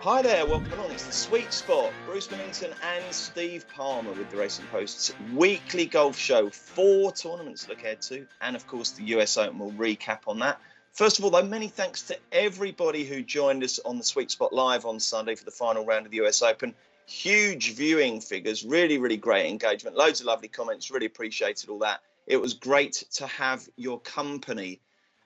Hi there, welcome along. It's the Sweet Spot. Bruce Millington and Steve Palmer with the Racing Post's weekly golf show. 4 tournaments to look ahead to, and of course the US Open. We'll recap on that. First of all, though, many thanks to everybody who joined us on the Sweet Spot Live on Sunday for the final round of the US Open. Huge viewing figures, really, really great engagement. Loads of lovely comments, really appreciated all that. It was great to have your company.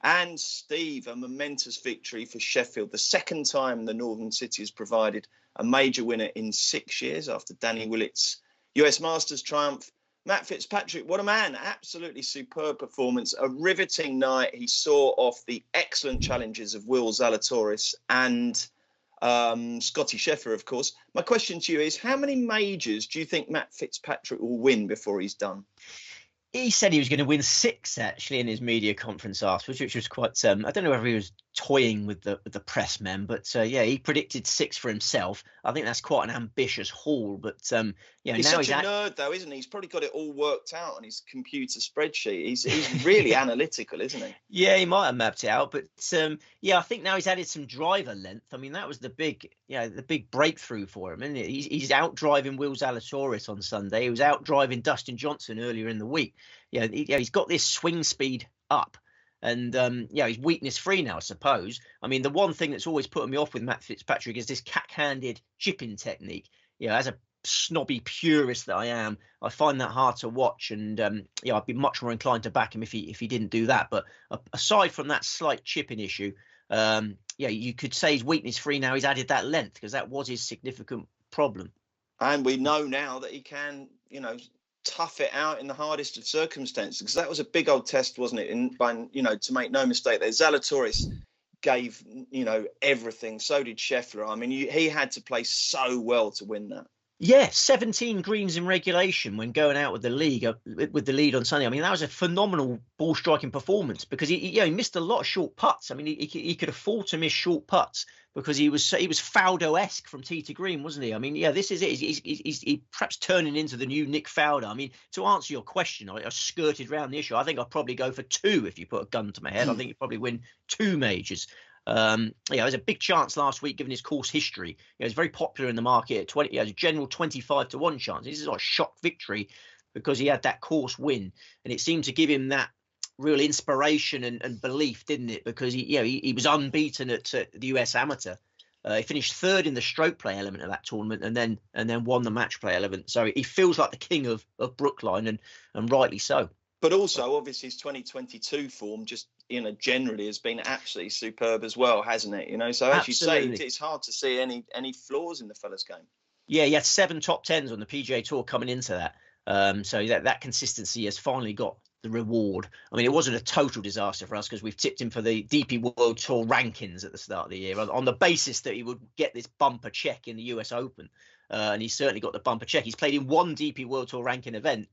And Steve, a momentous victory for Sheffield. The second time the Northern City has provided a major winner in 6 years after Danny Willett's US Masters triumph. Matt Fitzpatrick, what a man. Absolutely superb performance. A riveting night. He saw off the excellent challenges of Will Zalatoris and Scotty Scheffler, of course. My question to you is, how many majors do you think Matt Fitzpatrick will win before he's done? He said he was going to win 6, actually, in his media conference afterwards, which was quite, I don't know whether he was toying with the press men, but yeah, he predicted 6 for himself. I think that's quite an ambitious haul, but he's now such a nerd, though, isn't he? He's probably got it all worked out on his computer spreadsheet. He's really analytical, isn't he? Yeah, he might have mapped it out, but yeah, I think now he's added some driver length. I mean, that was the big breakthrough for him, isn't it? He's out driving Will Zalatoris on Sunday. He was out driving Dustin Johnson earlier in the week. He's got this swing speed up. And, he's weakness-free now, I suppose. I mean, the one thing that's always putting me off with Matt Fitzpatrick is this cat-handed chipping technique. As a snobby purist that I am, I find that hard to watch. And, I'd be much more inclined to back him if he didn't do that. But aside from that slight chipping issue, you could say he's weakness-free now. He's added that length because that was his significant problem. And we know now that he can, tough it out in the hardest of circumstances, because that was a big old test, wasn't it? To make no mistake, there, Zalatoris gave everything. So did Scheffler. I mean, he had to play so well to win that. Yeah, 17 greens in regulation when going out with the lead on Sunday. I mean, that was a phenomenal ball striking performance because he missed a lot of short putts. I mean, he could afford to miss short putts because he was Faldo-esque from tee to green, wasn't he? I mean, this is it. He's perhaps turning into the new Nick Faldo. I mean, to answer your question, I skirted around the issue. I think I'd probably go for 2 if you put a gun to my head. I think he'd probably win 2 majors. There's a big chance last week given his course history. He's very popular in the market at 20. He has a general 25-1 chance. This is like a shock victory because he had that course win, and it seemed to give him that real inspiration and belief, didn't it? Because he was unbeaten at the US Amateur. He finished 3rd in the stroke play element of that tournament, and then won the match play element. So he feels like the king of Brookline, and rightly so. But also, obviously, his 2022 form just, generally has been absolutely superb as well, hasn't it? So as Absolutely. you say, it's hard to see any flaws in the fella's game. Yeah, he had 7 top 10s on the PGA Tour coming into that. So that consistency has finally got the reward. I mean, it wasn't a total disaster for us because we've tipped him for the DP World Tour rankings at the start of the year on the basis that he would get this bumper check in the US Open. And he's certainly got the bumper check. He's played in 1 DP World Tour ranking event,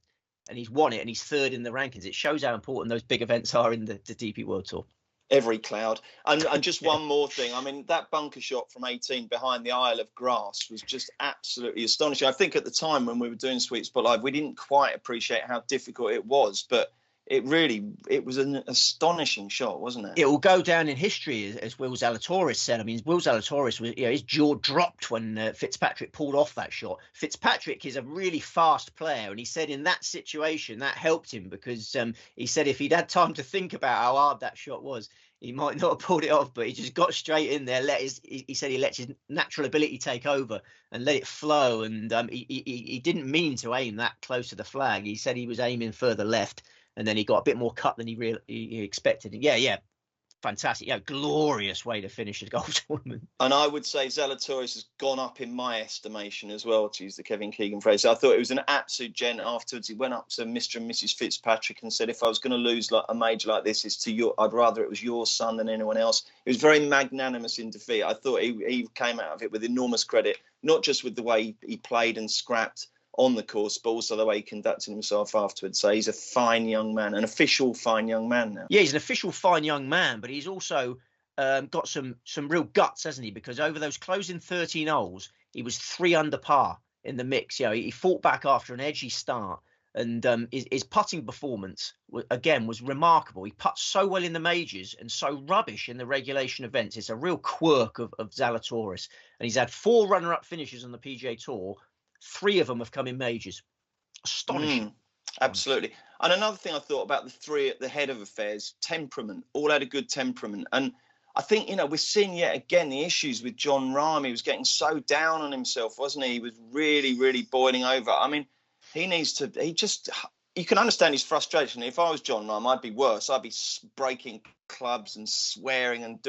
and he's won it, and he's 3rd in the rankings. It shows how important those big events are in the DP World Tour. Every cloud. And just one more thing. I mean, that bunker shot from 18 behind the Isle of Grass was just absolutely astonishing. I think at the time when we were doing Sweet Spot Live, we didn't quite appreciate how difficult it was, but it was an astonishing shot, wasn't it? It will go down in history, as Will Zalatoris said. I mean, Will Zalatoris was, his jaw dropped when Fitzpatrick pulled off that shot. Fitzpatrick is a really fast player, and he said in that situation that helped him because he said if he'd had time to think about how hard that shot was, he might not have pulled it off, but he just got straight in there. He said he let his natural ability take over and let it flow, and he didn't mean to aim that close to the flag. He said he was aiming further left. And then he got a bit more cut than he expected. Yeah, fantastic. Glorious way to finish a golf tournament. And I would say Zalatoris has gone up in my estimation as well, to use the Kevin Keegan phrase. I thought it was an absolute gent afterwards. He went up to Mr. and Mrs. Fitzpatrick and said, if I was going to lose like a major like this, I'd rather it was your son than anyone else. He was very magnanimous in defeat. I thought he came out of it with enormous credit, not just with the way he played and scrapped on the course, but also the way he conducted himself afterwards. So he's a fine young man, an official fine young man now. Yeah, he's an official fine young man, but he's also got some real guts, hasn't he? Because over those closing 13 holes, he was 3 under par in the mix. He fought back after an edgy start. And his putting performance, again, was remarkable. He putts so well in the majors and so rubbish in the regulation events. It's a real quirk of Zalatoris. And he's had 4 runner-up finishes on the PGA Tour. 3 of them have come in majors. Astonishing. Absolutely. And another thing I thought about the 3 at the head of affairs, temperament, all had a good temperament. And I think, we're seeing yet again the issues with Jon Rahm. He was getting so down on himself, wasn't he? He was really, really boiling over. I mean, you can understand his frustration. If I was Jon Rahm, I'd be worse. I'd be breaking clubs and swearing and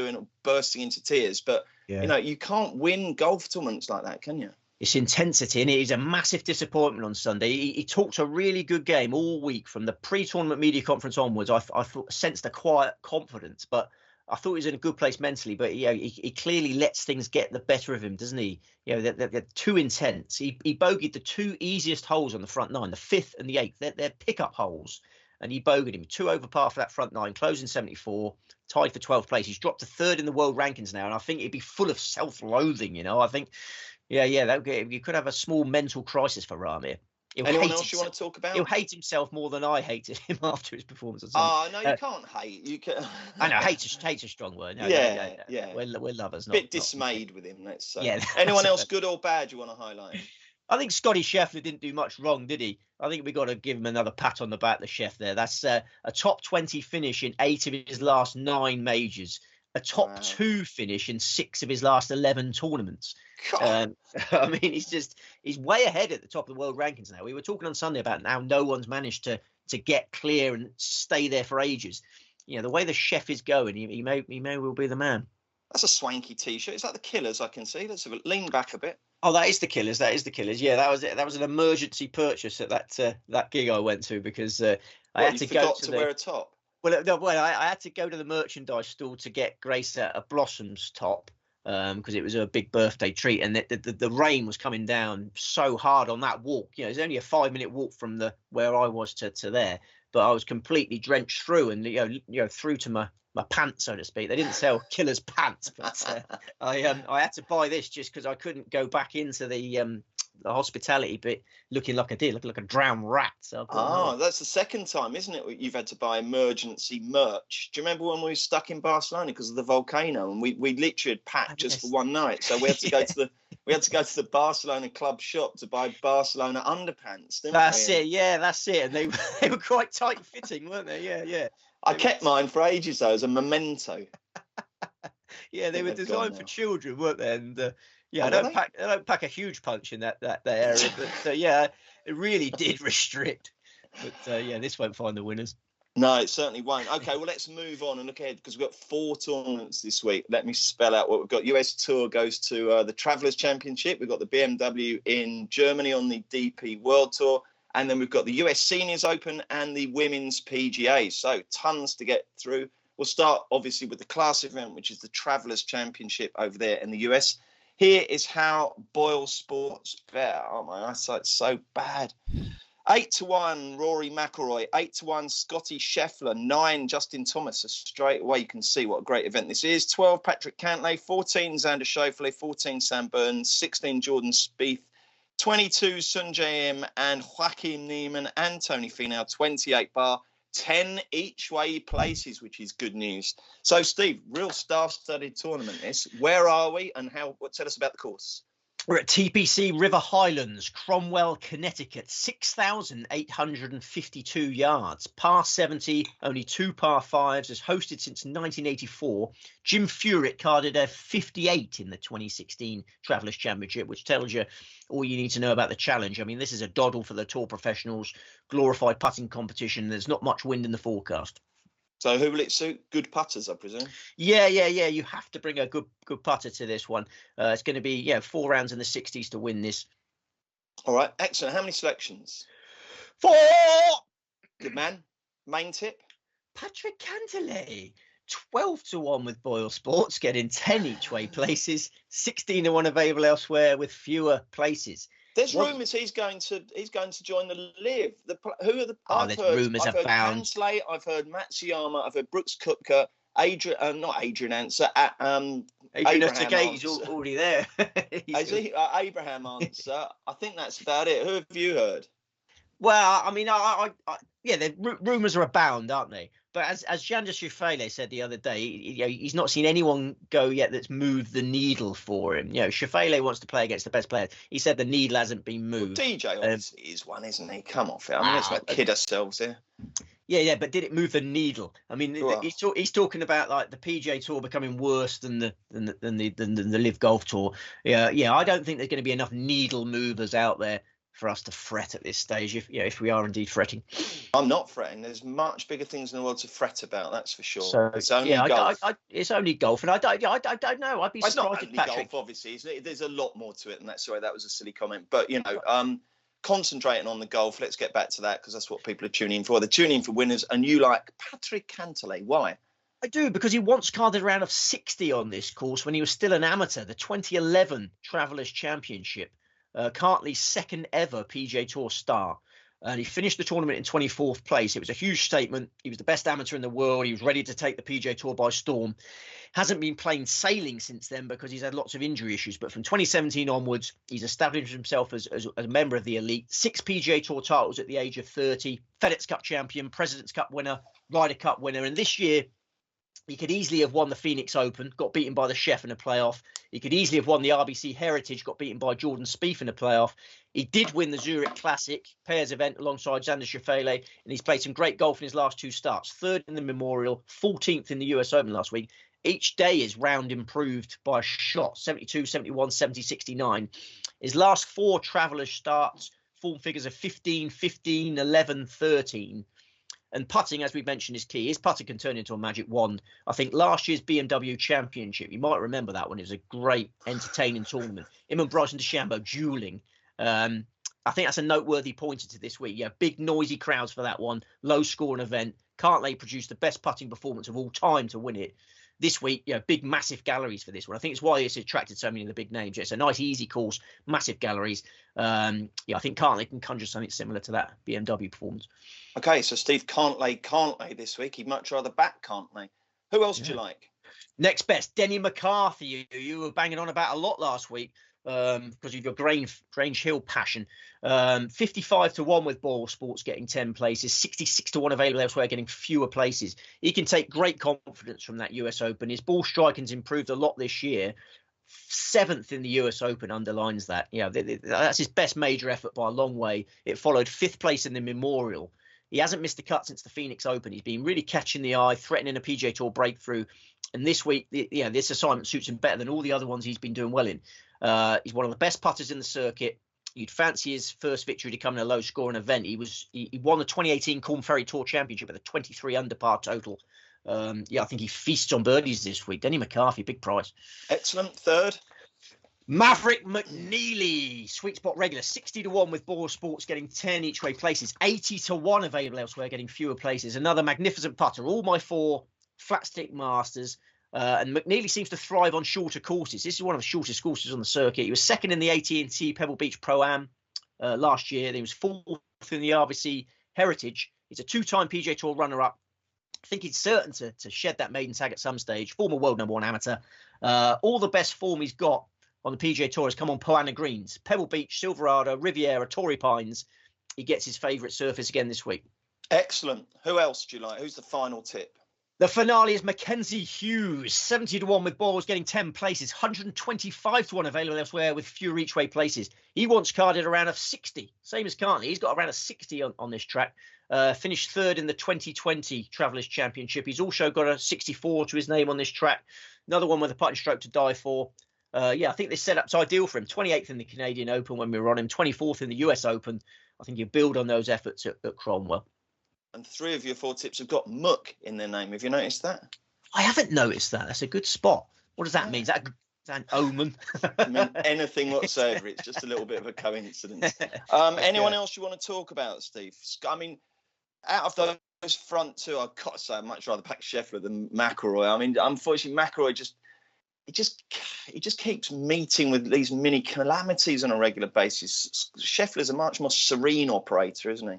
bursting into tears. But, you can't win golf tournaments like that, can you? It's intensity, and it is a massive disappointment on Sunday. He talked a really good game all week from the pre-tournament media conference onwards. I sensed a quiet confidence, but I thought he was in a good place mentally. But he clearly lets things get the better of him, doesn't he? They're too intense. He bogeyed the 2 easiest holes on the front 9, the 5th and the 8th. They're pickup holes, and he bogeyed him 2 over par for that front 9, closing 74, tied for 12th place. He's dropped to 3rd in the world rankings now, and I think he'd be full of self-loathing. I think. Yeah, you could have a small mental crisis for Rahm here. Anyone else you want to talk about? He'll hate himself more than I hated him after his performance on Sunday. No, you can't hate. You can. I know, hate's a strong word. No, yeah. We're lovers. Bit dismayed with him, let's say. Yeah, anyone else, good or bad, you want to highlight? I think Scotty Scheffler didn't do much wrong, did he? I think we got to give him another pat on the back, the Chef there. That's a top 20 finish in 8 of his last 9 majors. A top 2 finish in 6 of his last 11 tournaments. I mean, he's way ahead at the top of the world rankings now. We were talking on Sunday about how no one's managed to get clear and stay there for ages. The way the Chef is going, he may well be the man. That's a swanky T-shirt. Is that the Killers? I can see. Let's have lean back a bit. Oh, that is the Killers. Yeah, that was it. That was an emergency purchase at that gig I went to because I had to go to wear a top. Well, I had to go to the merchandise store to get Grace a Blossoms top because it was a big birthday treat, and the rain was coming down so hard on that walk. It's only a 5-minute walk from where I was to there, but I was completely drenched through and through to my pants, so to speak. They didn't sell Killer's pants, but I had to buy this just because I couldn't go back into the hospitality bit looking like like a drowned rat. So that's the second time, isn't it? You've had to buy emergency merch. Do you remember when we were stuck in Barcelona because of the volcano, and we literally had packed just for one night, so we had to go to the Barcelona club shop to buy Barcelona underpants. That's it. And they were quite tight fitting, weren't they? Yeah. I kept mine for ages though as a memento. Yeah, they were designed for children, weren't they? And I don't pack a huge punch in that area, but it really did restrict. But this won't find the winners. No, it certainly won't. Okay, well, let's move on and look ahead because we've got 4 tournaments this week. Let me spell out what we've got. US Tour goes to the Travelers Championship. We've got the BMW in Germany on the DP World Tour. And then we've got the US Seniors Open and the Women's PGA. So tons to get through. We'll start, obviously, with the class event, which is the Travelers Championship over there in the US. Here is how Boyle Sports bet. Oh, my eyesight's so bad. 8-1, Rory McIlroy. 8-1, Scotty Scheffler. 9, Justin Thomas. So straight away, you can see what a great event this is. 12, Patrick Cantlay. 14, Xander Schauffele. 14, Sam Burns. 16, Jordan Spieth. 22, Sungjae Im and Joaquin Niemann and Tony Finau. 28 bar. 10 each way places, which is good news. So, Steve, real star-studded tournament this. Where are we and tell us about the course? We're at TPC River Highlands, Cromwell, Connecticut, 6,852 yards, par 70, only 2 par 5s, has hosted since 1984. Jim Furyk carded a 58 in the 2016 Travelers Championship, which tells you all you need to know about the challenge. I mean, this is a doddle for the tour professionals, glorified putting competition. There's not much wind in the forecast. So who will it suit? Good putters, I presume. Yeah. You have to bring a good putter to this one. It's going to be 4 rounds in the 60s to win this. All right, excellent. How many selections? 4. Good man. Main tip? Patrick Cantlay. 12-1 with Boyle Sports, getting 10 each way places. 16-1 available elsewhere with fewer places. There's rumours he's going to join the Live. Who are the? There's rumours abound. I've heard Cantlay, I've heard Matsuyama, I've heard Brooks Koepka, not Adrian Answer. Adrian Answer, he's already there. Is he? Abraham Answer. I think that's about it. Who have you heard? Well, I mean, yeah, the rumours are abound, aren't they? But as Xander Schauffele said the other day, he's not seen anyone go yet that's moved the needle for him. Schauffele wants to play against the best players. He said the needle hasn't been moved. Well, DJ obviously is one, isn't he? Come off it. I mean, let's not kid ourselves here. Yeah, but did it move the needle? I mean, he's talking about like the PGA Tour becoming worse than the Live Golf Tour. Yeah. I don't think there's going to be enough needle movers out there for us to fret at this stage. If we are indeed fretting, I'm not fretting. There's much bigger things in the world to fret about. That's for sure. So, it's only golf. It's only golf, and I don't know. I'd be surprised. It's not only golf, obviously. There's a lot more to it than that. Sorry, that was a silly comment. But concentrating on the golf. Let's get back to that because that's what people are tuning in for. They're tuning in for winners, and you like Patrick Cantlay. Why? I do, because he once carded a round of 60 on this course when he was still an amateur. The 2011 Travellers Championship. Cantley's second ever PGA Tour star. And he finished the tournament in 24th place. It was a huge statement. He was the best amateur in the world. He was ready to take the PGA Tour by storm. Hasn't been playing sailing since then because he's had lots of injury issues. But from 2017 onwards, he's established himself as a member of the elite. 6 PGA Tour titles at the age of 30. FedEx Cup champion, President's Cup winner, Ryder Cup winner. And this year, he could easily have won the Phoenix Open, got beaten by the Chef in a playoff. He could easily have won the RBC Heritage, got beaten by Jordan Spieth in a playoff. He did win the Zurich Classic pairs event alongside Xander Schauffele, and he's played some great golf in his last 2 starts. 3rd in the Memorial, 14th in the US Open last week. Each day is round improved by a shot, 72, 71, 70, 69. His last 4 Travellers starts, form figures of 15, 15, 11, 13. And putting, as we mentioned, is key. His putting can turn into a magic wand. I think last year's BMW Championship, you might remember that one. It was a great, entertaining tournament. Him and Bryson DeChambeau dueling. I think that's a noteworthy pointer to this week. Yeah, big, noisy crowds for that one. Low-scoring event. Cantlay produced the best putting performance of all time to win it. This week, big, massive galleries for this one. I think it's why it's attracted so many of the big names. It's a nice, easy course, massive galleries. I think Cantlay can conjure something similar to that BMW performance. Okay, so Steve Cantlay this week. He'd much rather back Cantlay. Who else do you like? Next best, Denny McCarthy, you were banging on about a lot last week because of your Grange Hill passion. 55-1 with Boyle Sports getting 10 places, 66-1 available elsewhere getting fewer places. He can take great confidence from that US Open. His ball striking's improved a lot this year. 7th in the US Open underlines that. That's his best major effort by a long way. It followed 5th place in the Memorial. He hasn't missed a cut since the Phoenix Open. He's been really catching the eye, threatening a PGA Tour breakthrough. And this week, this assignment suits him better than all the other ones he's been doing well in. He's one of the best putters in the circuit. You'd fancy his first victory to come in a low-scoring event. He won the 2018 Corn Ferry Tour Championship with a 23 under par total. I think he feasts on birdies this week. Denny McCarthy, big prize. Excellent. 3rd. Maverick McNeely, sweet spot regular, 60-1 with Boyle Sports getting 10 each way places, 80-1 available elsewhere getting fewer places. Another magnificent putter. All my 4 flat stick masters. And McNeely seems to thrive on shorter courses. This is one of the shortest courses on the circuit. He was 2nd in the AT&T Pebble Beach Pro-Am last year. He was 4th in the RBC Heritage. He's a 2-time PGA Tour runner-up. I think he's certain to shed that maiden tag at some stage. Former world #1 amateur. All the best form he's got on the PGA Tour has come on Poana greens. Pebble Beach, Silverado, Riviera, Torrey Pines. He gets his favourite surface again this week. Excellent. Who else do you like? Who's the final tip? The finale is Mackenzie Hughes, 70-1 with Boyles getting 10 places, 125-1 available elsewhere with fewer each way places. He once carded a round of 60, same as Cantlay. He's got a round of 60 on this track. Finished 3rd in the 2020 Travellers Championship. He's also got a 64 to his name on this track. Another one with a putting stroke to die for. I think this setup's ideal for him. 28th in the Canadian Open when we were on him, 24th in the US Open. I think you build on those efforts at Cromwell. And 3 of your 4 tips have got muck in their name. Have you noticed that? I haven't noticed that. That's a good spot. What does that mean? Is that an omen? I mean, anything whatsoever. It's just a little bit of a coincidence. Anyone else you want to talk about, Steve? I mean, out of those front 2, I've got to say I'd much rather pack Scheffler than McIlroy. I mean, unfortunately, McIlroy he just keeps meeting with these mini calamities on a regular basis. Scheffler's a much more serene operator, isn't he?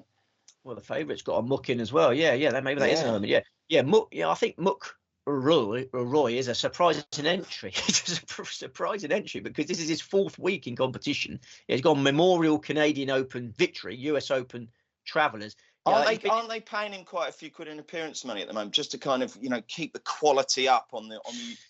Well, the favourite's got a muck in as well. Maybe that is an element. Muck. I think Muck Roy is a surprising entry. It's a surprising entry because this is his 4th week in competition. He's got a Memorial Canadian Open victory, US Open travellers. Aren't they paying him quite a few quid in appearance money at the moment, just to kind of, keep the quality up on the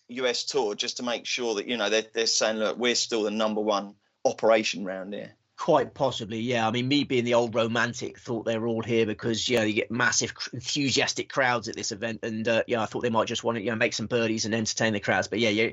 US tour, just to make sure that they're saying, look, we're still the number one operation round here. Quite possibly, yeah. I mean, me being the old romantic, thought they were all here because you get massive, enthusiastic crowds at this event, and I thought they might just want to make some birdies and entertain the crowds. But yeah, you're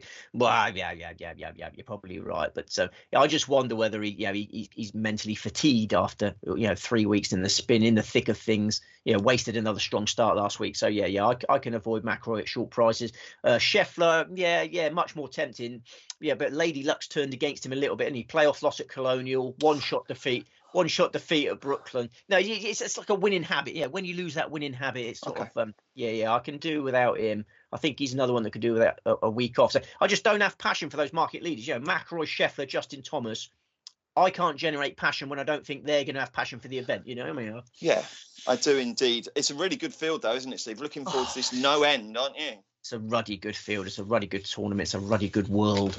probably right. But I just wonder whether he's mentally fatigued after 3 weeks in the spin, in the thick of things. Wasted another strong start last week. So I can avoid McIlroy at short prices. Scheffler, much more tempting. Yeah, but Lady Luck's turned against him a little bit, and he playoff loss at Colonial, one shot defeat at Brooklyn. No, it's like a winning habit. Yeah, when you lose that winning habit, it's sort of I can do without him. I think he's another one that could do without a week off. So I just don't have passion for those market leaders. McIlroy, Scheffler, Justin Thomas. I can't generate passion when I don't think they're going to have passion for the event. You know what I mean? Yeah, I do indeed. It's a really good field, though, isn't it, Steve? Looking forward to this no end, aren't you? It's a ruddy good field. It's a ruddy good tournament. It's a ruddy good world.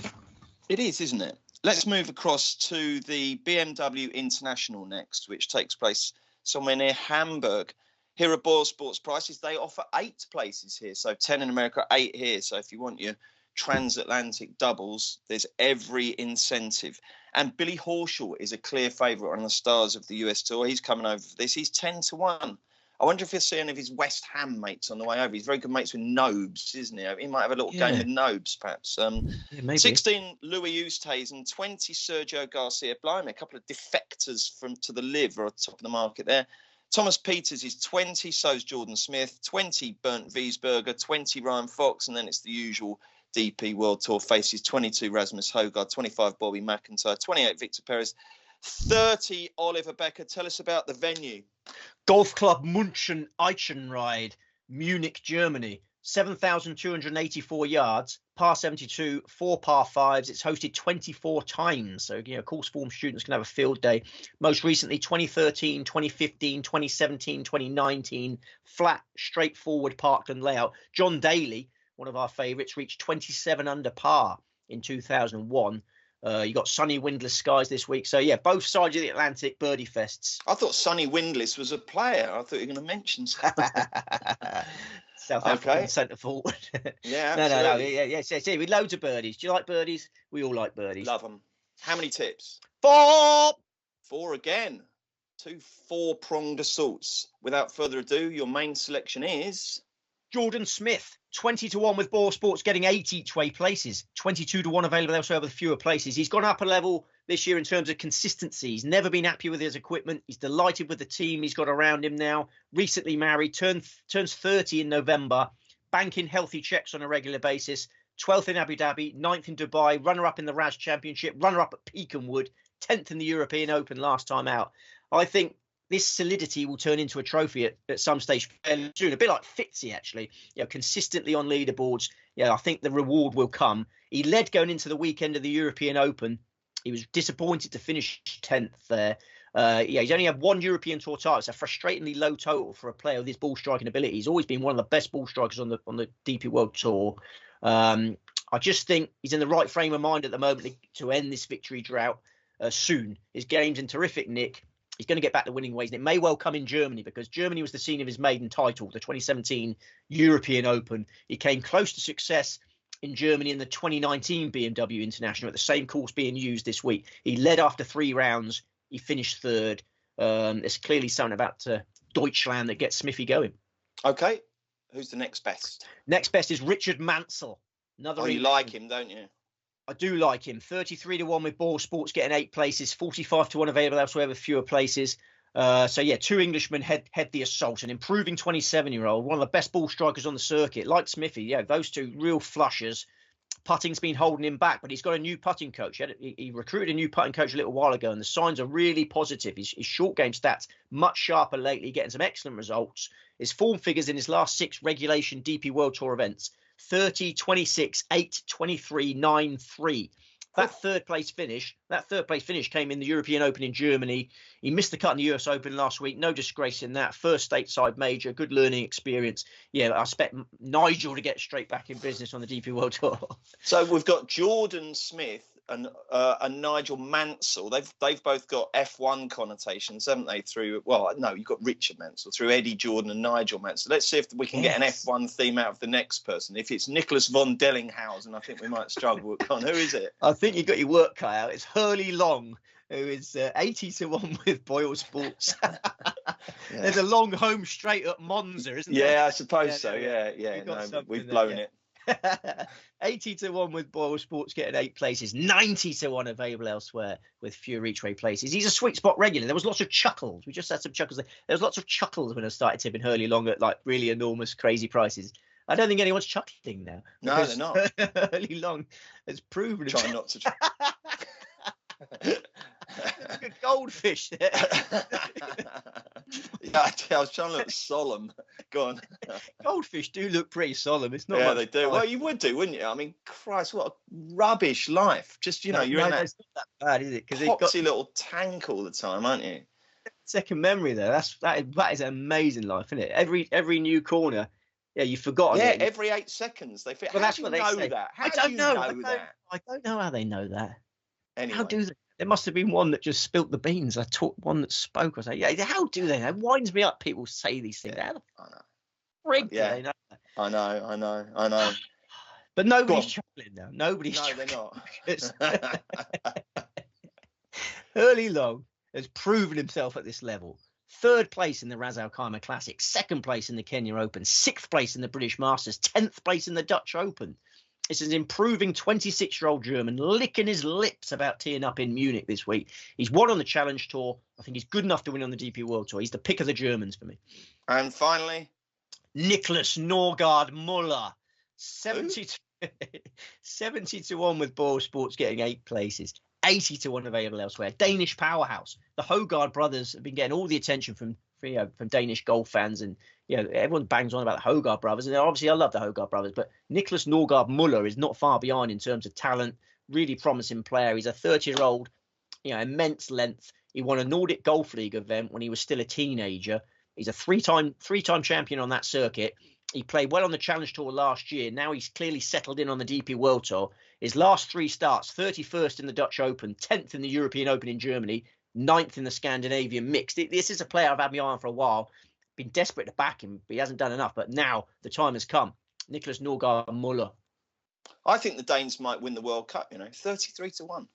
It is, isn't it? Let's move across to the BMW International next, which takes place somewhere near Hamburg. Here are Boyle Sports prices. They offer 8 places here. So 10 in America, 8 here. So if you want your transatlantic doubles, there's every incentive. And Billy Horschel is a clear favourite, one of the stars of the US Tour. He's coming over for this. He's 10-1. I wonder if you'll see any of his West Ham mates on the way over. He's very good mates with Nobes, isn't he? He might have a little game with Nobes, perhaps. Maybe. 16 Louis Oosthuizen, 20 Sergio Garcia. Blimey, a couple of defectors to the live are at the top of the market there. Thomas Peters is 20, so's Jordan Smith, 20 Bernd Wiesberger, 20 Ryan Fox, and then it's the usual DP World Tour faces, 22 Rasmus Højgaard, 25 Bobby McIntyre, 28 Victor Perez, 30 Oliver Becker. Tell us about the venue. Golf Club München Eichenried, Munich, Germany. 7,284 yards, par 72, 4 par 5s. It's hosted 24 times. So, course form students can have a field day. Most recently, 2013, 2015, 2017, 2019. Flat, straightforward parkland layout. John Daly, one of our favourites, reached 27 under par in 2001. You got sunny, windless skies this week. So, both sides of the Atlantic, birdie fests. I thought sunny, windless was a player. I thought you were going to mention something. South African centre forward. Yeah, no. Yeah. With loads of birdies. Do you like birdies? We all like birdies. Love them. How many tips? 4. 4 again. 2 4-pronged assaults. Without further ado, your main selection is Jordan Smith. 20-1 with Boyle Sports, getting 8 each way places. 22-1 available elsewhere with fewer places. He's gone up a level this year in terms of consistency. He's never been happy with his equipment. He's delighted with the team he's got around him now. Recently married, turns 30 in November, banking healthy checks on a regular basis. 12th in Abu Dhabi, 9th in Dubai, runner-up in the Raz Championship, runner-up at Pecanwood, 10th in the European Open last time out. I think this solidity will turn into a trophy at some stage fairly soon. A bit like Fitzy, actually, consistently on leaderboards. I think the reward will come. He led going into the weekend of the European Open. He was disappointed to finish 10th there. He's only had 1 European Tour title. It's a frustratingly low total for a player with his ball striking ability. He's always been one of the best ball strikers on the DP World Tour. I just think he's in the right frame of mind at the moment to end this victory drought soon. His game's in terrific nick. He's going to get back to winning ways, and it may well come in Germany, because Germany was the scene of his maiden title, the 2017 European Open. He came close to success in Germany in the 2019 BMW International at the same course being used this week. He led after 3 rounds. He finished 3rd. There's clearly something about Deutschland that gets Smithy going. Okay. Who's the next best? Next best is Richard Mansell. Another. You like him, don't you? I do like him. 33-1 with Boyle Sports, getting 8 places. 45-1 available elsewhere with fewer places. 2 Englishmen head the assault. An improving 27-year-old, one of the best ball strikers on the circuit, like Smithy. Those 2 real flushers. Putting's been holding him back, but he's got a new putting coach. He recruited a new putting coach a little while ago, and the signs are really positive. His short game stats much sharper lately, getting some excellent results. His form figures in his last 6 regulation DP World Tour events: 30, 26, 8, 23, 9, 3. That third place finish came in the European Open in Germany. He missed the cut in the US Open last week. No disgrace in that. First stateside major, good learning experience. I expect Nigel to get straight back in business on the DP World Tour. So we've got Jordan Smith and Nigel Mansell. They've both got F1 connotations, haven't they? Through you've got Richard Mansell through Eddie Jordan and Nigel Mansell. Let's see if we can get an F1 theme out of the next person. If it's Nicholas von Dellinghausen, I think we might struggle. Con, who is it? I think you got your work cut out. It's Hurley Long, who is 80-1 with Boyle Sports. There's a long home straight at Monza, isn't there? Yeah, I suppose so. Yeah. No, we've blown it. 80-1 with Boyle Sports getting 8 places, 90-1 available elsewhere with fewer each way places. He's a sweet spot regular. There was lots of chuckles. We just had some chuckles. There was lots of chuckles when I started tipping Hurley Long at like really enormous, crazy prices. I don't think anyone's chuckling now. No, they're not. Hurley Long has proven. Try not to. Like a goldfish there. Yeah, I was trying to look solemn. Go on. Goldfish do look pretty solemn. It's not. Yeah, they do. Well, you would do, wouldn't you? I mean, Christ, what a rubbish life. Just you're in that. It's not that bad, is it? Because you've got little tank all the time, aren't you? Second memory though. That is an amazing life, isn't it? Every new corner. Yeah, you've forgotten. Yeah, it. Every 8 seconds they fit. Well, that's what they know that. How do you know that? I don't know how they know that. Anyway. How do they? There must have been one that just spilt the beans. I taught one that spoke. I was like, yeah, how do they know? It winds me up. People say these things. Yeah, How the I know. frig do they know that? I know. But nobody's chuckling now. Nobody's chuckling. No, they're not. Hurley Long has proven himself at this level. 3rd place in the Ras Al Khaimah Classic, 2nd place in the Kenya Open, 6th place in the British Masters, 10th place in the Dutch Open. This is an improving 26-year-old German licking his lips about teeing up in Munich this week. He's won on the Challenge Tour. I think he's good enough to win on the DP World Tour. He's the pick of the Germans for me. And finally, Nicholas Norgard Muller, 70-1 with Boyle Sports getting 8 places. 80-1 available elsewhere. Danish powerhouse. The Hogard brothers have been getting all the attention from Danish golf fans, and everyone bangs on about the Hogard brothers, and obviously I love the Hogard brothers, but Nicholas Norgard Muller is not far behind in terms of talent. Really promising player. He's a 30-year-old, immense length. He won a Nordic Golf League event when he was still a teenager. He's a three-time champion on that circuit. He played well on the Challenge Tour last year. Now he's clearly settled in on the DP World Tour. His last 3 starts, 31st in the Dutch Open, 10th in the European Open in Germany, 9th in the Scandinavian Mixed. This is a player I've had my eye on for a while. Been desperate to back him, but he hasn't done enough. But now the time has come. Nicholas Norgard Muller. I think the Danes might win the World Cup, 33-1. Well,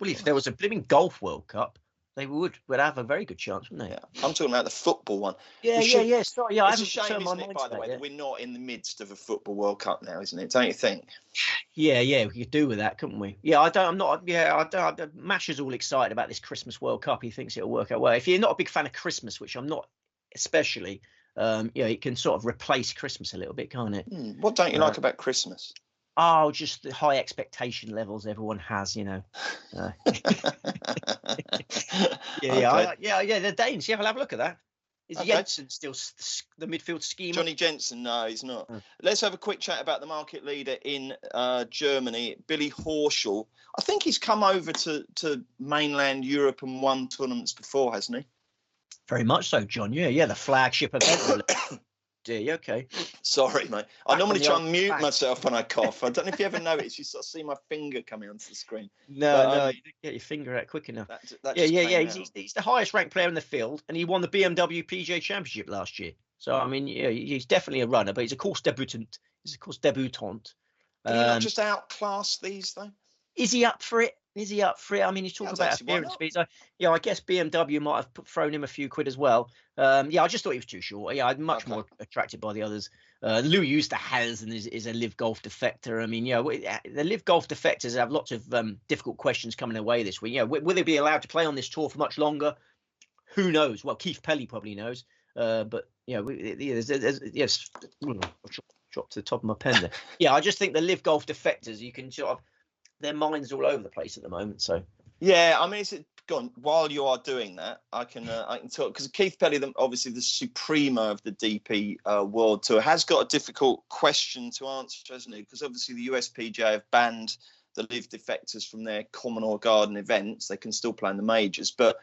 if there was a blimmin' golf World Cup, they would have a very good chance, wouldn't they? Yeah. I'm talking about the football one. Yeah. Sorry, it's a shame, isn't it, by the way, that we're not in the midst of a football World Cup now, isn't it? Don't you think? Yeah, we could do with that, couldn't we? Yeah, Mash is all excited about this Christmas World Cup. He thinks it'll work out well. If you're not a big fan of Christmas, which I'm not especially, it can sort of replace Christmas a little bit, can't it? What don't you like about Christmas? Oh, just the high expectation levels everyone has, The Danes. Yeah, I'll have a look at that. Is Jensen still the midfield schemer? Johnny Jensen, no, he's not. Let's have a quick chat about the market leader in Germany, Billy Horschel. I think he's come over to mainland Europe and won tournaments before, hasn't he? Very much so, John. Yeah, the flagship event. Dear, okay. Sorry, mate. I normally try and mute myself when I cough. I don't know if you ever noticed. You sort of see my finger coming onto the screen. No, you didn't get your finger out quick enough. He's the highest ranked player in the field, and he won the BMW PGA Championship last year. So I mean, he's definitely a runner, but he's a course debutant. Can he not just outclass these though? Is he up for it? I mean, you talk about appearance fees. I guess BMW might have thrown him a few quid as well. I just thought he was too short. Yeah, I'm much more attracted by the others. Lou Eustace is a Live Golf defector. I mean, the Live Golf defectors have lots of difficult questions coming their way this week. Will they be allowed to play on this tour for much longer? Who knows? Well, Keith Pelly probably knows. But yes, dropped to the top of my pen there. I just think the Live Golf defectors, you can sort of, their minds all over the place at the moment. So I mean, while you are doing that, I can talk, because Keith Pelly, obviously the supremo of the DP World Tour, has got a difficult question to answer, hasn't he? Because obviously the USPGA have banned the Live defectors from their common or garden events. They can still play in the majors, but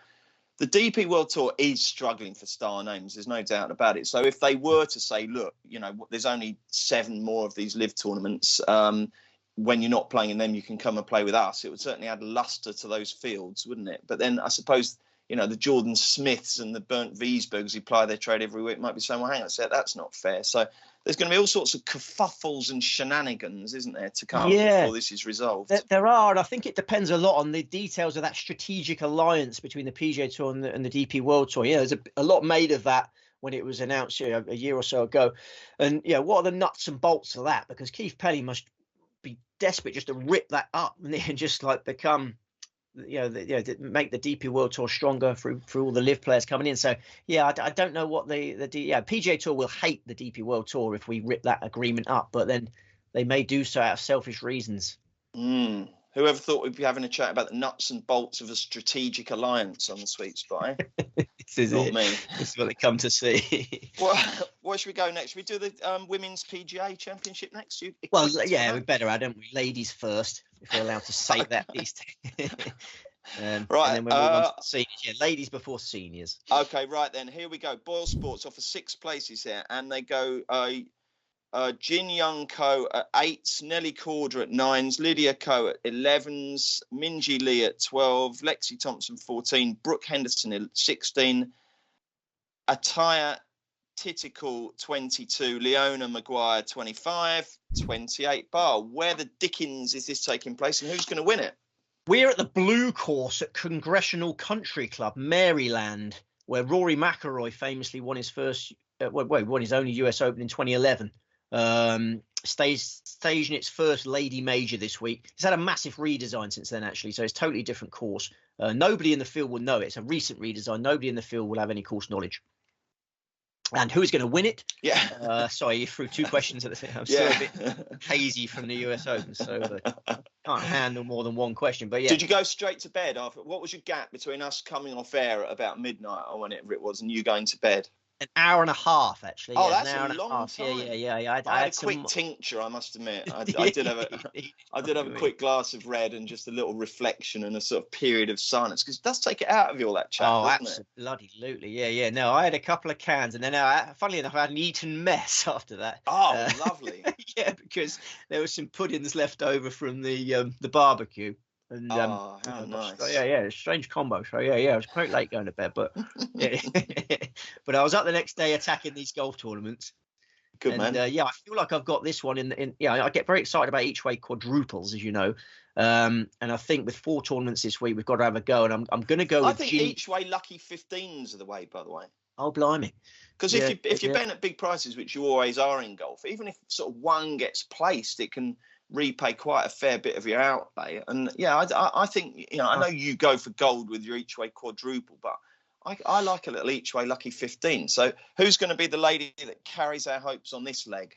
the DP World Tour is struggling for star names. There's no doubt about it. So if they were to say, look, there's only 7 more of these Live tournaments, when you're not playing in them, you can come and play with us. It would certainly add luster to those fields, wouldn't it? But then I suppose, the Jordan Smiths and the Bernd Wiesbergs who ply their trade every week might be saying, well, hang on a sec, that's not fair. So there's going to be all sorts of kerfuffles and shenanigans, isn't there, to come before this is resolved? There are, and I think it depends a lot on the details of that strategic alliance between the PGA Tour and the DP World Tour. There's a lot made of that when it was announced a year or so ago. And, what are the nuts and bolts of that? Because Keith Pelly must be desperate just to rip that up and just like become... make the DP World Tour stronger through all the live players coming in. So I don't know what the PGA Tour will hate the DP World Tour if we rip that agreement up, but then they may do so out of selfish reasons. Whoever thought we'd be having a chat about the nuts and bolts of a strategic alliance on the Sweet Spot? This is not it. Me. This is what they come to see. Well, where should we go next? Should we do the Women's PGA Championship next? We better, don't we? Ladies first, if we're allowed to say that at least. Right. And then we'll move on to seniors. Ladies before seniors. Okay, right then. Here we go. Boyle Sports offer 6 places here, and they go Jin Young Ko at 8s, Nelly Corder at 9s, Lydia Ko at 11s, Minji Lee at 12, Lexi Thompson 14, Brooke Henderson at 16, Ataya Titical 22, Leona Maguire 25, 28. Bar, where the dickens is this taking place and who's going to win it? We're at the Blue Course at Congressional Country Club, Maryland, where Rory McIlroy famously won his only US Open in 2011. Staging its first lady major this week. It's had a massive redesign since then, actually, so it's a totally different course. Nobody in the field will know it. It's a recent redesign. Nobody in the field will have any course knowledge. And who's going to win it? Sorry, you threw 2 questions at the same time. I'm still a bit hazy from the US Open, so can't handle more than one question. But Did you go straight to bed after? What was your gap between us coming off air at about midnight or whenever it was and you going to bed? An hour and a half, actually. Oh, that's a long time. Yeah. I had a quick tincture, I must admit. I did have a quick glass of red and just a little reflection and a sort of period of silence, because it does take it out of you, all that chat. Oh, absolutely. Yeah. No, I had a couple of cans, and then funnily enough, I had an eaten mess after that. Oh, lovely. Yeah, because there was some puddings left over from the barbecue. And, how nice. So, yeah, strange combo. So it was quite late going to bed, but but I was up the next day attacking these golf tournaments. Good man. I feel like I've got this one in. I get very excited about each way quadruples, as you know. And I think with 4 tournaments this week, we've got to have a go. And I'm going to go. I think each way lucky 15s are the way, by the way. Oh, blimey. Because if you're betting at big prices, which you always are in golf, even if sort of one gets placed, it can repay quite a fair bit of your outlay. And I think I know you go for gold with your each way quadruple, but I like a little each way lucky 15. So who's going to be the lady that carries our hopes on this leg?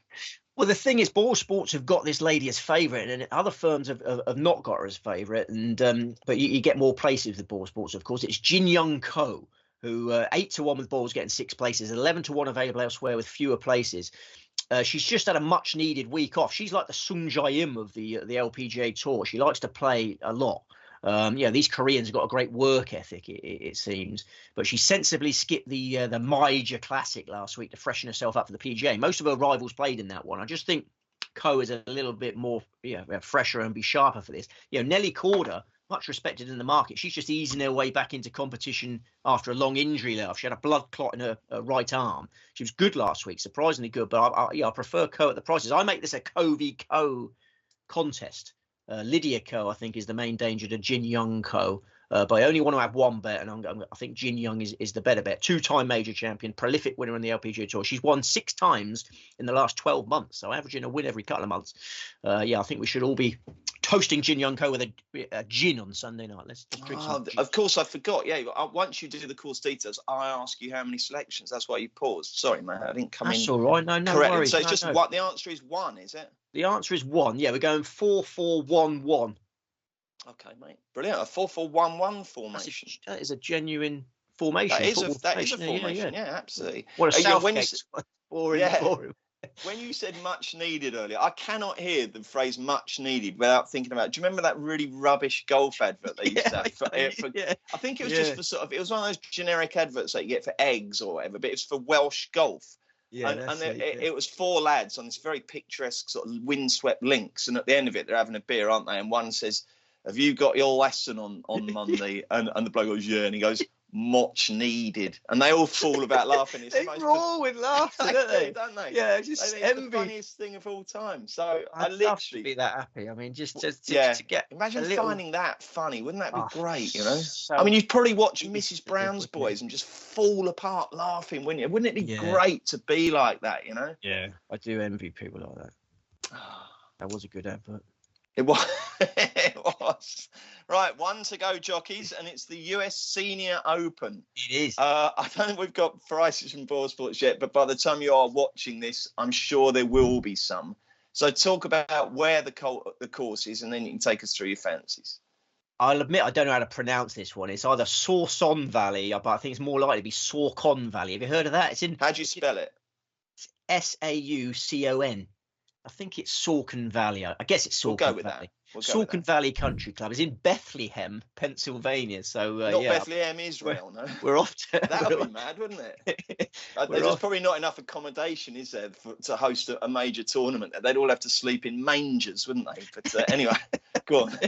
Well, the thing is, Boyle Sports have got this lady as favourite, and other firms have not got her as favourite. And but you get more places with Boyle Sports, of course. It's Jin Young Ko, who 8-1 with Boyle's getting 6 places, 11-1 available elsewhere with fewer places. She's just had a much-needed week off. She's like the Sung Jae-im of the LPGA Tour. She likes to play a lot. These Koreans have got a great work ethic, it seems. But she sensibly skipped the Major Classic last week to freshen herself up for the PGA. Most of her rivals played in that one. I just think Ko is a little bit more fresher and be sharper for this. Nelly Corder, much respected in the market. She's just easing her way back into competition after a long injury layoff. She had a blood clot in her right arm. She was good last week, surprisingly good. But I prefer Ko at the prices. I make this a Ko v Ko contest. Lydia Ko, I think, is the main danger to Jin Young Ko. But I only want to have one bet, and I think Jin Young is the better bet. 2-time major champion, prolific winner in the LPGA Tour. She's won 6 times in the last 12 months, so averaging a win every couple of months. I think we should all be toasting Jin Young Ko with a gin on Sunday night. Let's drink some gin. Of course, I forgot. Yeah, once you do the course details, I ask you how many selections. That's why you paused. Sorry, man, I didn't come in. That's all right. No correct. Worries. So it's just what the answer is 1, is it? The answer is 1. Yeah, we're going 4-4-1-1. Okay, mate. Brilliant. A 4-4-1-1 formation. That is a genuine formation. That is a formation. Yeah, absolutely. What a Southgate. Boring. When you said much needed earlier, I cannot hear the phrase much needed without thinking about, do you remember that really rubbish golf advert they used to have? I think it was just for it was one of those generic adverts that you get for eggs or whatever, but it's for Welsh golf. Yeah, and it was four lads on this very picturesque sort of windswept links, and at the end of it, they're having a beer, aren't they? And one says, "Have you got your lesson on Monday?" and the bloke goes, "Yeah," and he goes, "Much needed," and they all fall about laughing. It's they roar with laughter, don't they? Don't they? Yeah, just It's the funniest thing of all time. So I'd love to be that happy. I mean, just to get imagine finding that funny. Wouldn't that be great? You know, so I mean, you'd probably watch Mrs. Brown's Boys and just fall apart laughing, wouldn't you? Wouldn't it be great to be like that? You know? Yeah, I do envy people like that. That was a good advert. It was. It was. Right, one to go, jockeys, and it's the US Senior Open. It is. I don't think we've got prices from Boyle Sports yet, but by the time you are watching this, I'm sure there will be some. So talk about where the course is, and then you can take us through your fancies. I'll admit I don't know how to pronounce this one. It's either Saucon Valley, but I think it's more likely to be Saucon Valley. Have you heard of that? It's in. How do you spell it? Saucon. I think it's Saucon Valley. I guess it's Saucon We'll go with Valley. That. Saucon Valley Country Club is in Bethlehem, Pennsylvania. So not Bethlehem, Israel. No, we're off to. That would be mad, wouldn't it? There's probably not enough accommodation, is there, to host a major tournament? They'd all have to sleep in mangers, wouldn't they? But anyway, go on.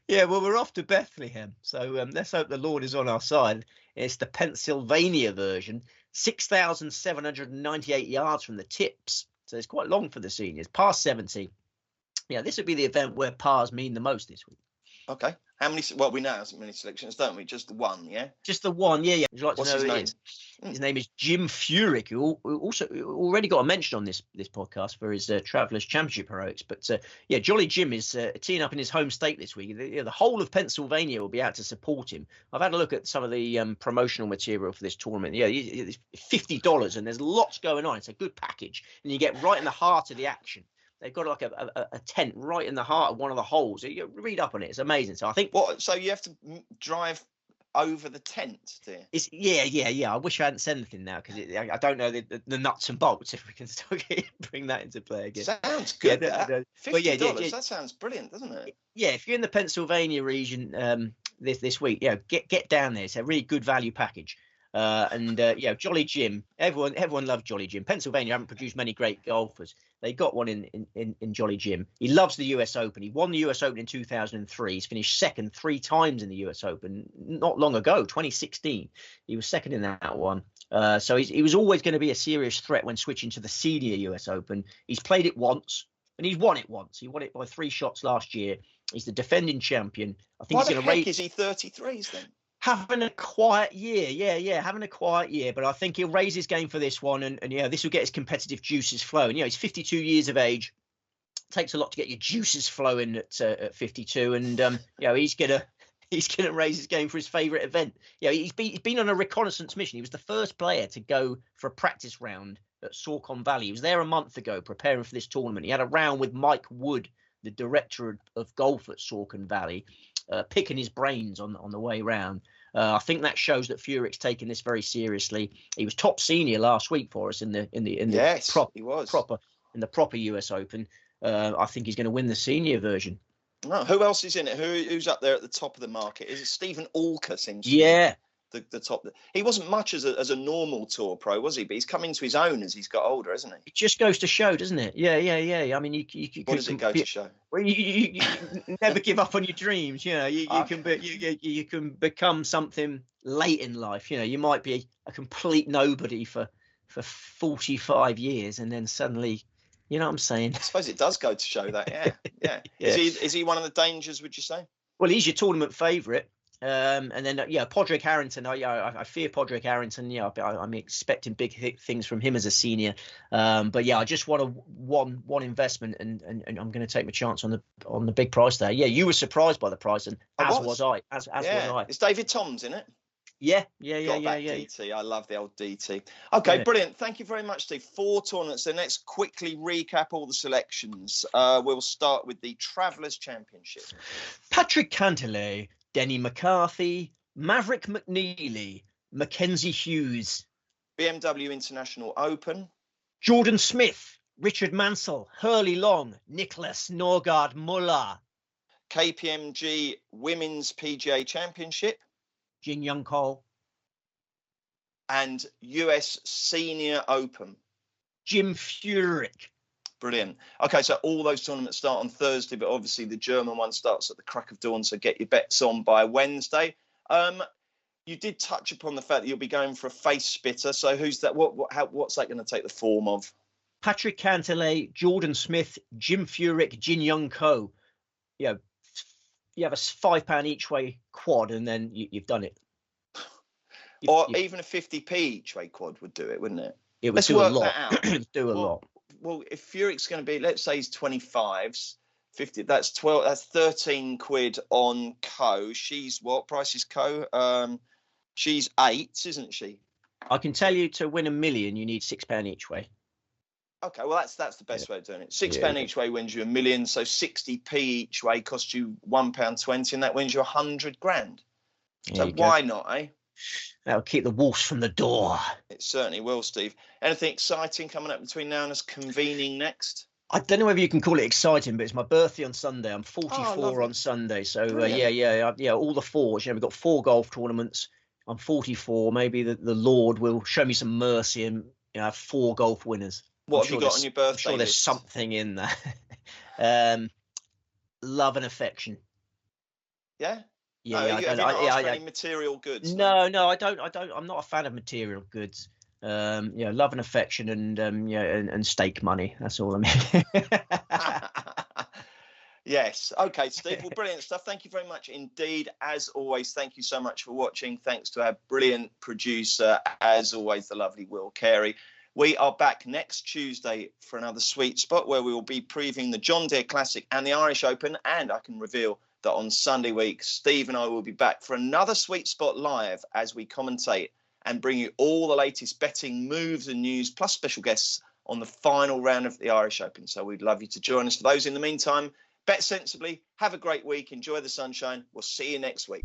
Yeah, well, we're off to Bethlehem. So let's hope the Lord is on our side. It's the Pennsylvania version, 6,798 yards from the tips. So it's quite long for the seniors, par 70. Yeah, this would be the event where pars mean the most this week. Okay. How many? Well, we know how many selections, don't we? Just the one, yeah? Just the one, yeah. Would you like What's to know his name? His name is Jim Furyk, who also already got a mention on this podcast for his Travelers Championship heroics. But yeah, Jolly Jim is teeing up in his home state this week. The whole of Pennsylvania will be out to support him. I've had a look at some of the promotional material for this tournament. Yeah, it's $50, and there's lots going on. It's a good package, and you get right in the heart of the action. They've got like a tent right in the heart of one of the holes. You read up on it; it's amazing. So I think. What? So you have to drive over the tent, do you? It's yeah. I wish I hadn't said anything now because I don't know the nuts and bolts. If we can still bring that into play again. Sounds good. Yeah, $50. That sounds brilliant, doesn't it? Yeah, if you're in the Pennsylvania region this week, get down there. It's a really good value package. Jolly Jim. Everyone loves Jolly Jim. Pennsylvania haven't produced many great golfers. They got one in Jolly Jim. He loves the US Open. He won the US Open in 2003. He's finished second 3 times in the US Open not long ago, 2016. He was second in that one. So he was always going to be a serious threat when switching to the senior US Open. He's played it once and he's won it once. He won it by 3 shots last year. He's the defending champion. I think Why he's going to rate. Is he 33s then? Having a quiet year, having a quiet year, but I think he'll raise his game for this one, and this will get his competitive juices flowing. He's 52 years of age. It takes a lot to get your juices flowing at 52, and he's gonna raise his game for his favourite event. He's been on a reconnaissance mission. He was the first player to go for a practice round at Saucon Valley. He was there a month ago preparing for this tournament. He had a round with Mike Wood, the director of golf at Saucon Valley, picking his brains on the way round. I think that shows that Furyk's taking this very seriously. He was top senior last week for us in the proper US Open. I think he's going to win the senior version. No, who else is in it? Who's up there at the top of the market? Is it Stephen Alker? Seems the top. He wasn't much as a normal tour pro, was he? But he's come into his own as he's got older, hasn't he? It just goes to show, doesn't it? Yeah. I mean, you what does it go to show? Well, you never give up on your dreams. You can become something late in life. You might be a complete nobody for 45 years, and then suddenly, you know what I'm saying? I suppose it does go to show that. Yeah. Is he one of the dangers? Would you say? Well, he's your tournament favourite. And then Padraig Harrington. I fear Padraig Harrington. I'm expecting big things from him as a senior. I just want one investment, and I'm going to take my chance on the big price there. Yeah, you were surprised by the price, and as was I. As was I. Is David Toms in it? Yeah. DT. I love the old DT. Okay, Brilliant. Thank you very much, Steve. 4 tournaments. So let's quickly recap all the selections. We'll start with the Travelers Championship. Patrick Cantlay, Denny McCarthy, Maverick McNeely, Mackenzie Hughes. BMW International Open. Jordan Smith, Richard Mansell, Hurley Long, Nicholas Norgard Muller. KPMG Women's PGA Championship. Jin Young Cole. And US Senior Open. Jim Furyk. Brilliant. Okay, so all those tournaments start on Thursday, but obviously the German one starts at the crack of dawn, so get your bets on by Wednesday. You did touch upon the fact that you'll be going for a face splitter. So who's that? What's that going to take the form of? Patrick Cantlay, Jordan Smith, Jim Furyk, Jin Young Ko. You have a £5 each way quad, and then you've done it. Even a 50p each way quad would do it, wouldn't it? It would Let's do work a lot. that out. Do a lot. Well, if Furyk's going to be, let's say he's 25s, 50. That's 12. That's 13 quid on Co. She's what price is Co? She's 8, isn't she? I can tell you, to win $1 million, you need £6 each way. Okay, well that's the best way of doing it. £6 each way wins you $1 million, so 60p each way costs you £1.20, and that wins you 100 grand. So why not, eh? That'll keep the wolves from the door. It certainly will, Steve. Anything exciting coming up between now and us convening next? I don't know whether you can call it exciting, but it's my birthday on Sunday. I'm 44 on Sunday, so yeah. All the fours. We've got 4 golf tournaments. I'm 44. Maybe the Lord will show me some mercy and have 4 golf winners. What have you got on your birthday? I'm sure there's something in there. Love and affection. Yeah. Yeah, have you not asked for any material goods? No, I don't. I'm not a fan of material goods. Love and affection, and stake money. That's all I mean. Yes. Okay, Steve. Well, brilliant stuff. Thank you very much indeed. As always, thank you so much for watching. Thanks to our brilliant producer, as always, the lovely Will Carey. We are back next Tuesday for another sweet spot where we will be previewing the John Deere Classic and the Irish Open. And I can reveal that on Sunday week, Steve and I will be back for another sweet spot live as we commentate and bring you all the latest betting moves and news, plus special guests on the final round of the Irish Open. So we'd love you to join us. For those in the meantime, bet sensibly, have a great week, enjoy the sunshine. We'll see you next week.